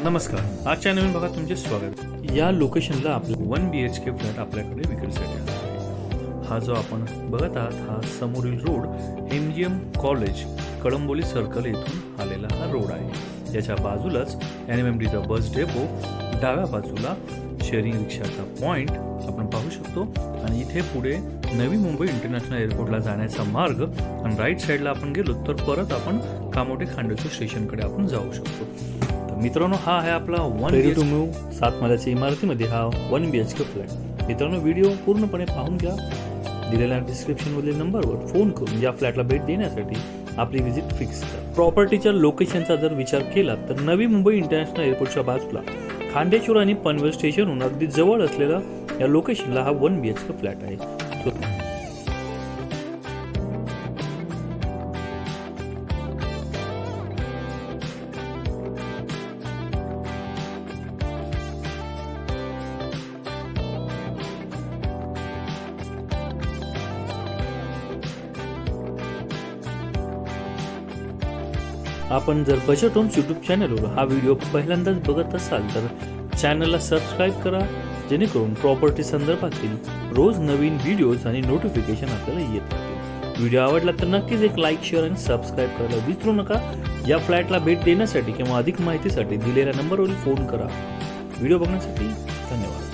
नमस्कार, आजच्या नवीन भागात तुमचे स्वागत। या लोकेशनला आपला 1 BHK फ्लॅट आपल्याकडे विक्रीसाठी आहे। हा जो आपण बघत आहात हा समोरील road MGM college Kalamboli circle येथून आलेला हा रोड आहे। याच्या बाजूलाच NMMDचा बस डेपो, डाव्या बाजूला शेअरिंग रिक्षाचा पॉइंट आपण पाहू शकतो आणि इथे पुढे नवी मुंबई इंटरनॅशनल एअरपोर्टला जाण्याचा मार्ग आणि राईट साईडला आपण गेलो तर परत आपण कामोठे खांडेश्वर स्टेशनकडे आपण जाऊ शकतो। मित्रांनो, हा आहे आपला 1 BHK टू मूव 7 मजल्याच्या इमारतीमध्ये हा 1 BHK फ्लॅट। मित्रांनो, व्हिडिओ पूर्णपणे पाहून घ्या। दिलेल्या डिस्क्रिप्शनमधील नंबरवर फोन करून या फ्लॅटला भेट देण्यासाठी आपली व्हिजिट फिक्स करा। प्रॉपर्टीच्या लोकेशनचा जर विचार केला तर नवी मुंबई इंटरनॅशनल एअरपोर्टच्या बाजूला खांडेश्वर आणि पनवेल स्टेशनहून अगदी जवळ असलेला या लोकेशनला हा 1 BHK फ्लॅट आहे। आपण जर बजेट होम्स यूट्यूब चॅनलवर हा व्हिडिओ पहिल्यांदाच बघत असाल तर चॅनलला सबस्क्राईब करा, जेणेकरून प्रॉपर्टी संदर्भातील रोज नवीन व्हिडिओज आणि नोटिफिकेशन आपल्याला येत राहतील। व्हिडिओ आवडला तर नक्कीच एक लाईक, शेअर आणि सबस्क्राईब करायला विसरू नका। या फ्लॅटला भेट देण्यासाठी किंवा अधिक माहितीसाठी दिलेल्या नंबरवर फोन करा। व्हिडिओ बघण्यासाठी धन्यवाद।